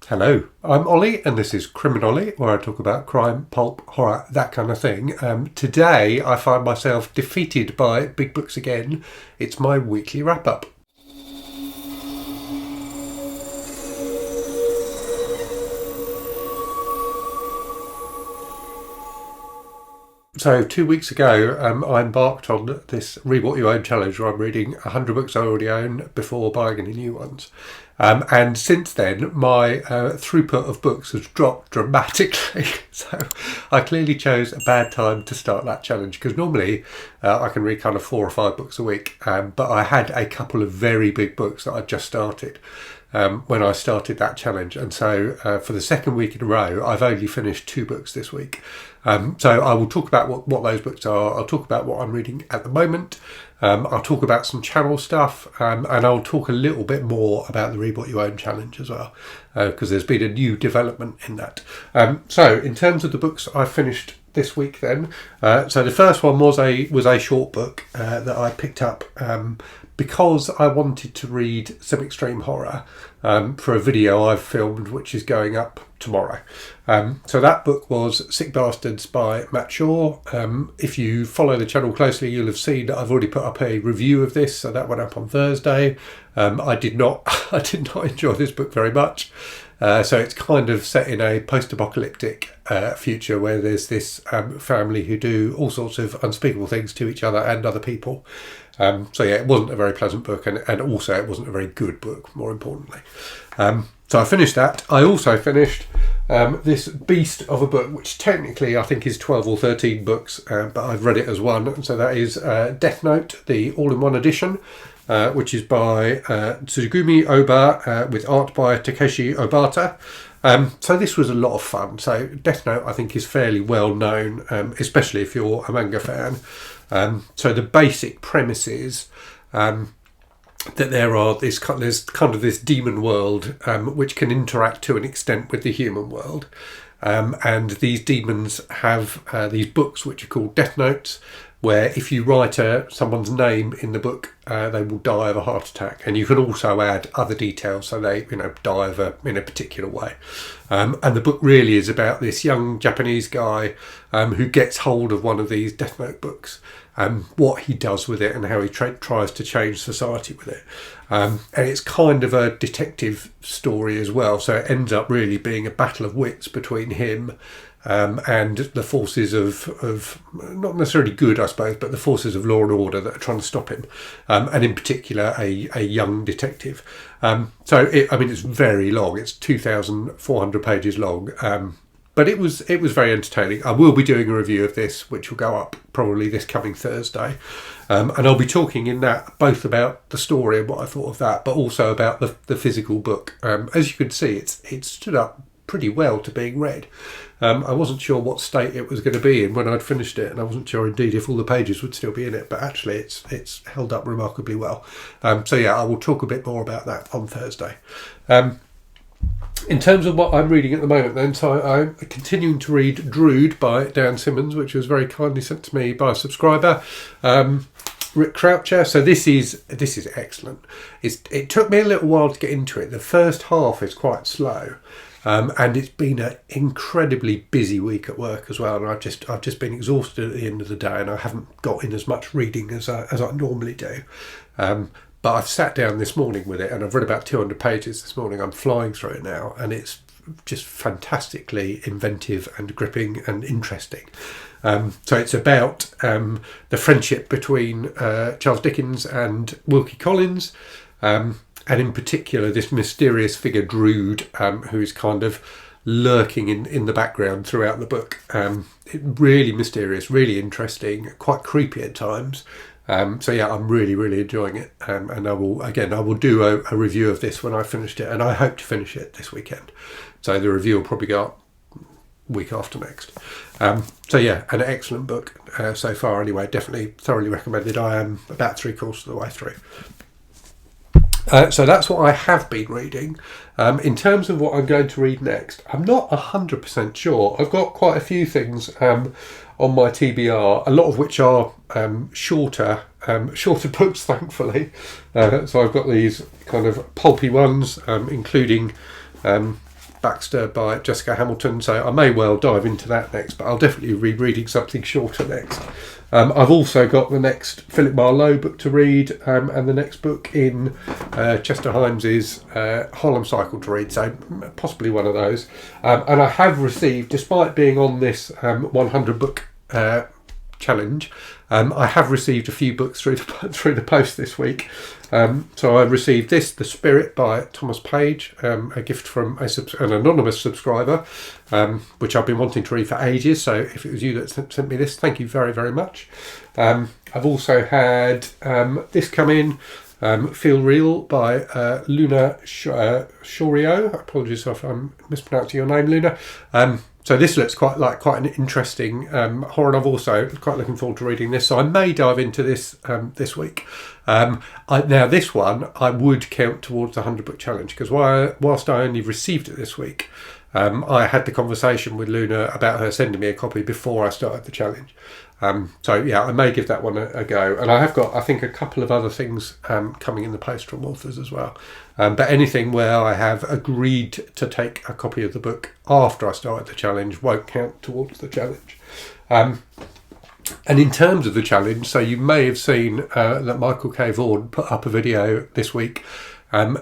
Hello, I'm Ollie, and this is Criminolly, where I talk about crime, pulp, horror, that kind of thing. Today, I find myself defeated by big books again. It's my weekly wrap up. So 2 weeks ago, I embarked on this Read What You Own challenge where I'm reading 100 books I already own before buying any new ones. And since then, my throughput of books has dropped dramatically. So I clearly chose a bad time to start that challenge because normally I can read kind of 4 or 5 books a week. But I had a couple of very big books that I just started when I started that challenge. And so for the second week in a row, I've only finished 2 books this week. So I will talk about what those books are. I'll talk about what I'm reading at the moment. I'll talk about some channel stuff, and I'll talk a little bit more about the Read What You Own challenge as well, because there's been a new development in that. So in terms of the books I finished this week then, so the first one was a short book that I picked up because I wanted to read some extreme horror for a video I've filmed, which is going up tomorrow. So that book was Sick Bastards by Matt Shaw. If you follow the channel closely, you'll have seen that I've already put up a review of this, so that went up on Thursday. I did not enjoy this book very much. So it's kind of set in a post-apocalyptic future where there's this family who do all sorts of unspeakable things to each other and other people. So yeah, it wasn't a very pleasant book, and also it wasn't a very good book, more importantly. So I finished that. I also finished this beast of a book, which technically I think is 12 or 13 books, but I've read it as one. So that is Death Note, the all-in-one edition, which is by Tsugumi Oba, with art by Takeshi Obata. So this was a lot of fun. So Death Note, I think, is fairly well known, especially if you're a manga fan. So the basic premise is that there's kind of this demon world which can interact to an extent with the human world. And these demons have these books which are called Death Notes, where if you write someone's name in the book, they will die of a heart attack. And you can also add other details, so they die in a particular way. And the book really is about this young Japanese guy who gets hold of one of these Death Note books, what he does with it and how he tries to change society with it. And it's kind of a detective story as well, so it ends up really being a battle of wits between him and the forces of not necessarily good, I suppose, but the forces of law and order that are trying to stop him, and in particular a young detective. So it's very long. It's 2,400 pages long. But it was very entertaining. I will be doing a review of this, which will go up probably this coming Thursday. And I'll be talking in that both about the story and what I thought of that, but also about the physical book. As you can see, it stood up pretty well to being read. I wasn't sure what state it was going to be in when I'd finished it, and I wasn't sure indeed if all the pages would still be in it, but actually it's held up remarkably well. So yeah, I will talk a bit more about that on Thursday. In terms of what I'm reading at the moment then, so I'm continuing to read Drood by Dan Simmons, which was very kindly sent to me by a subscriber, Rick Croucher. So this is excellent. It took me a little while to get into it. The first half is quite slow, and it's been an incredibly busy week at work as well, and I've just been exhausted at the end of the day, and I haven't got in as much reading as I normally do. But I've sat down this morning with it, and I've read about 200 pages this morning. I'm flying through it now, and it's just fantastically inventive and gripping and interesting. So it's about the friendship between Charles Dickens and Wilkie Collins, and in particular this mysterious figure Drood, who is kind of lurking in the background throughout the book. Really mysterious, really interesting, quite creepy at times. So yeah, I'm really, really enjoying it, and I will do a review of this when I've finished it, and I hope to finish it this weekend. So the review will probably go up week after next. So yeah, an excellent book so far. Anyway, definitely thoroughly recommended. I am about 3/4 of the way through. So that's what I have been reading. In terms of what I'm going to read next, I'm not 100% sure. I've got quite a few things on my TBR, a lot of which are shorter books, thankfully. So I've got these kind of pulpy ones, including Baxter by Jessica Hamilton, so I may well dive into that next, but I'll definitely be reading something shorter next. I've also got the next Philip Marlowe book to read, and the next book in Chester Himes's Harlem Cycle to read, so possibly one of those. And I have received, despite being on this 100 book challenge, I have received a few books through the post this week. So I received this, The Spirit by Thomas Page, a gift from an anonymous subscriber, which I've been wanting to read for ages. So if it was you that sent me this, thank you very, very much. I've also had this come in, Feel Real by Luna Shorio. Apologies if I'm mispronouncing your name, Luna. So this looks quite an interesting horror novel, so quite looking forward to reading this. So I may dive into this this week. Now this one I would count towards the 100 book challenge, because whilst I only received it this week, I had the conversation with Luna about her sending me a copy before I started the challenge. So yeah, I may give that one a go. And I have got, I think, a couple of other things coming in the post from authors as well. But anything where I have agreed to take a copy of the book after I started the challenge won't count towards the challenge. And in terms of the challenge, so you may have seen that Michael K. Vaughan put up a video this week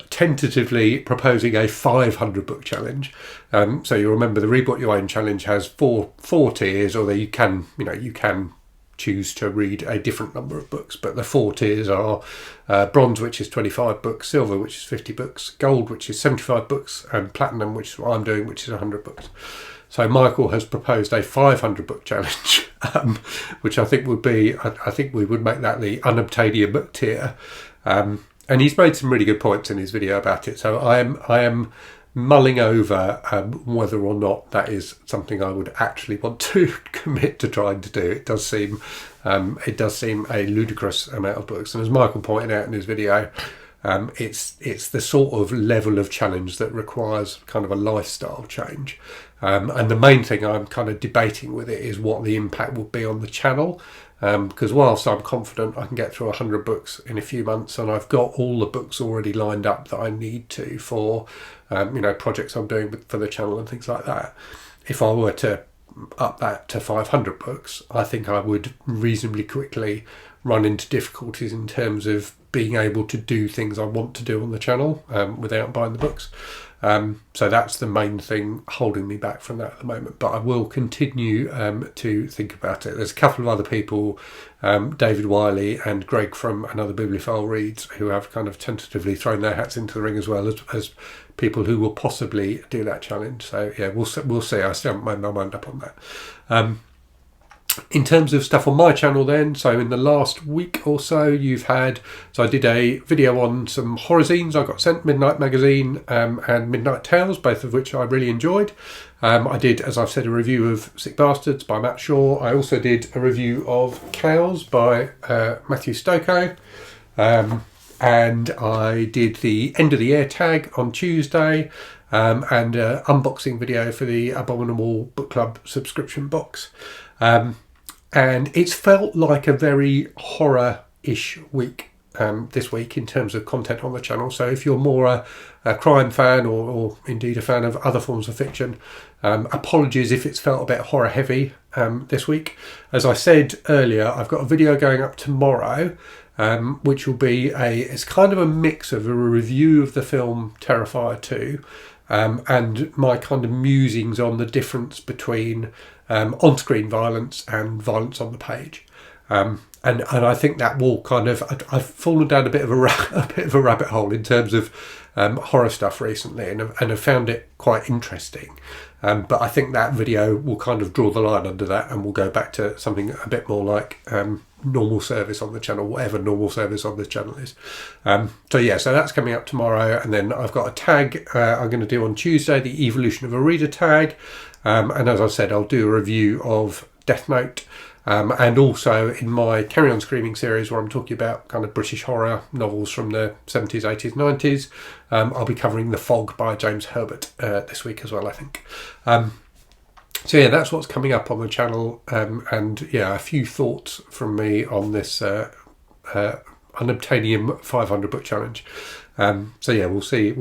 tentatively proposing a 500 book challenge. So you remember the Read What You Own challenge has four tiers, or you can choose to read a different number of books, but the 4 tiers are bronze, which is 25 books, silver, which is 50 books, gold, which is 75 books, and platinum, which is what I'm doing, which is 100 books. So Michael has proposed a 500 book challenge, which I think would be, I think we would make that the unobtainium tier. And he's made some really good points in his video about it. So I am mulling over whether or not that is something I would actually want to commit to trying to do. It does seem a ludicrous amount of books, and as Michael pointed out in his video, it's the sort of level of challenge that requires kind of a lifestyle change. And the main thing I'm kind of debating with it is what the impact would be on the channel. Because whilst I'm confident I can get through 100 books in a few months, and I've got all the books already lined up that I need to for projects I'm doing for the channel and things like that, if I were to up that to 500 books, I think I would reasonably quickly run into difficulties in terms of being able to do things I want to do on the channel without buying the books. So that's the main thing holding me back from that at the moment, but I will continue to think about it. There's a couple of other people, David Wiley and Greg from Another Bibliophile Reads, who have kind of tentatively thrown their hats into the ring, as well as people who will possibly do that challenge. So yeah, we'll see. I still haven't made my mind up on that. In terms of stuff on my channel then, so in the last week or so I did a video on some horror zines I got sent, Midnight Magazine and Midnight Tales, both of which I really enjoyed. I did, as I've said, a review of Sick Bastards by Matt Shaw. I also did a review of Cows by Matthew Stokoe. And I did the End of the Air tag on Tuesday, and an unboxing video for the Abominable Book Club subscription box. And it's felt like a very horror-ish week this week in terms of content on the channel. So if you're more a crime fan or indeed a fan of other forms of fiction, apologies if it's felt a bit horror-heavy this week. As I said earlier, I've got a video going up tomorrow, which will be it's kind of a mix of a review of the film Terrifier 2 and my kind of musings on the difference between on-screen violence and violence on the page. And I think that will kind of, I've fallen down a bit of a rabbit hole in terms of horror stuff recently, and have found it quite interesting. But I think that video will kind of draw the line under that, and we'll go back to something a bit more like normal service on the channel, whatever normal service on this channel is. So that's coming up tomorrow. And then I've got a tag I'm going to do on Tuesday, the Evolution of a Reader tag. And as I said, I'll do a review of Death Note. And also in my Carry On Screaming series, where I'm talking about kind of British horror novels from the 70s, 80s, 90s, I'll be covering The Fog by James Herbert this week as well, I think. So that's what's coming up on the channel. And a few thoughts from me on this Unobtainium 500 book challenge. We'll see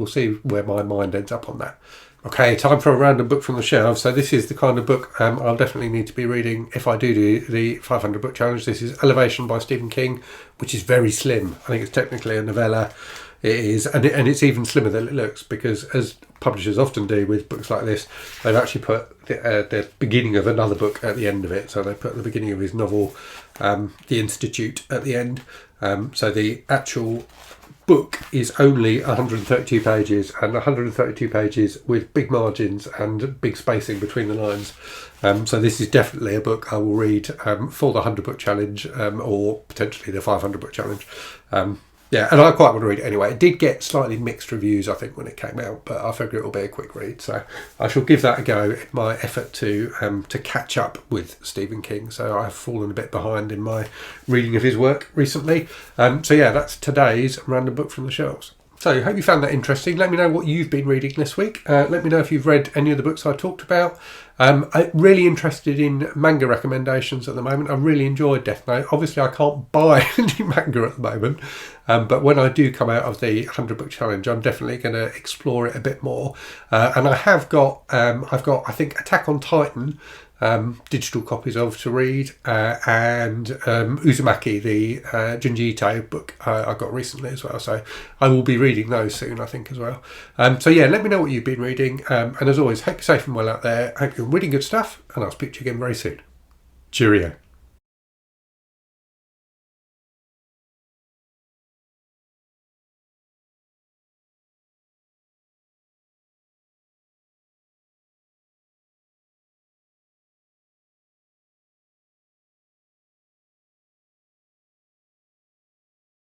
where my mind ends up on that. Okay, time for a random book from the shelf. So this is the kind of book I'll definitely need to be reading if I do the 500 book challenge. This is Elevation by Stephen King, which is very slim. I think it's technically a novella. It is, and it's even slimmer than it looks, because as publishers often do with books like this, they've actually put the beginning of another book at the end of it. So they put the beginning of his novel, The Institute, at the end. So the actual book is only 132 pages, and 132 pages with big margins and big spacing between the lines. So this is definitely a book I will read for the 100 book challenge, or potentially the 500 book challenge. Yeah, and I quite want to read it anyway. It did get slightly mixed reviews, I think, when it came out, but I figure it'll be a quick read. So I shall give that a go in my effort to catch up with Stephen King. So I've fallen a bit behind in my reading of his work recently. So yeah, that's today's random book from the shelves. So I hope you found that interesting. Let me know what you've been reading this week. Let me know if you've read any of the books I talked about. I'm really interested in manga recommendations at the moment. I really enjoyed Death Note. Obviously, I can't buy any manga at the moment, but when I do come out of the 100 book challenge, I'm definitely going to explore it a bit more. And I have got, I think, Attack on Titan, digital copies of to read, and Uzumaki, the Junji Ito book I got recently as well. So I will be reading those soon, I think, as well. So yeah, let me know what you've been reading. And as always, hope you're safe and well out there. Hope you're reading good stuff, and I'll speak to you again very soon. Cheerio.